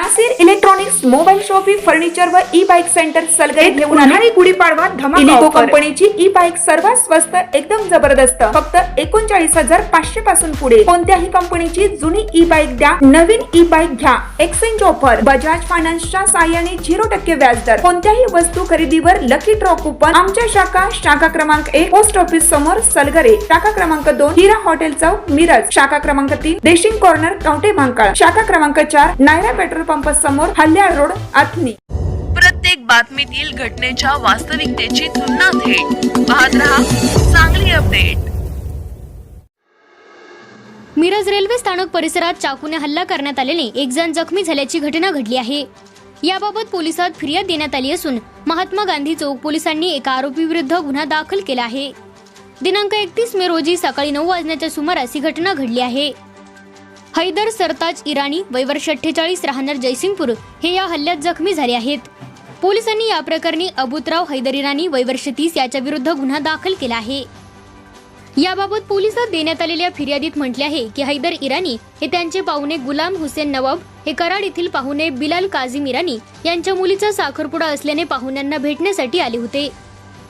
Nasir electronics mobile shoppe furniture व e bike centre Salgare घेऊन आली गुढीपाडवा धमाका इलिको कंपनीची ई बाईक सर्वात स्वस्त एकदम जबरदस्त फक्त 39,500 पासून पुढे कोणत्याही कंपनीची जुनी ई बाईक द्या नवीन ई बाईक घ्या एक्सचेंज ऑफर बजाज फायनान्सच्या साहाय्याने 0% व्याजदर कोणत्याही वस्तू खरेदीवर लकी ड्रॉ कुपन आमच्या शाखा क्रमांक 1 पोस्ट ऑफिस समोर सलगरे शाखा क्रमांक 2 हिरा हॉटेल चौक मिरज शाखा क्रमांक 3 देशिंग कॉर्नर कवठे महांकाळ शाखा क्रमांक 4 नायरा पेट्रोल पंप समोर हल्याळ रोड आथनी। प्रत्येक बातमीतील घटनेच्या वास्तविकतेची तुलना थेट पाहत रहा चांगली अपडेट। मिरज रेल्वे स्थानक परिसरात चाकूने हल्ला करण्यात आल्याने एक जण जखमी झाल्याची घटना घडली आहे। याबाबत पोलिसात फिर्याद देण्यात आली असून महात्मा गांधी चौक पोलिसांनी एका आरोपी विरुद्ध गुन्हा दाखल केला आहे। दिनांक 31 मे रोजी सकाळी 9 वाजण्याच्या सुमारास ही घटना घडली आहे। हैदर सरताज इराणी वय वर्ष 48 राहणार जयसिंगपूर हे या हल्ल्यात जखमी झाले आहेत। पोलिसांनी या प्रकरणी अबुतराव हैदर इराणी वय वर्ष 30 याच्या विरुद्ध गुन्हा दाखल केला आहे। याबाबत पोलिसात देण्यात आलेल्या फिर्यादीत म्हटले आहे की हैदर इराणी हे त्यांचे पाहुणे गुलाम हुसेन नवाब हे कराड येथील पाहुणे बिलाल काझिम इराणी यांच्या मुलीचा साखरपुडा असल्याने पाहुण्यांना भेटण्यासाठी आले होते।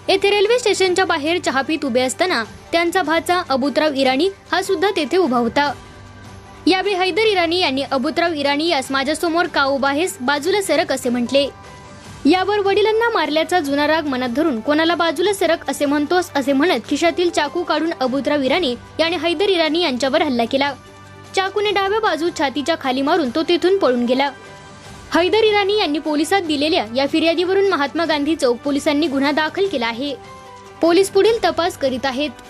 येथे रेल्वे स्टेशनच्या बाहेर चहा पीत उभे असताना त्यांचा भाचा अबुतराव इराणी हा सुद्धा तेथे उभा होता। यावेळी हैदर इराणी यांनी अबुतराव इराणी यास माझ्यासमोर का उभा आहेस बाजूला सरक असे म्हटले। यावर वडिलांना मारल्याचा जुना राग मनात धरून कोणाला बाजूला सरक असे म्हणतोस असे म्हणत खिशातील चाकू काढून अबुतराव इराणी याने हैदर इराणी यांच्यावर हल्ला केला। चाकूने डाव्या बाजू छातीच्या खाली मारून तो तेथून पळून गेला। हैदर इराणी यांनी पोलिसात दिलेल्या या फिर्यादीवरून महात्मा गांधी चौक पोलिसांनी गुन्हा दाखल केला आहे। पोलीस पुढील तपास करीत आहेत।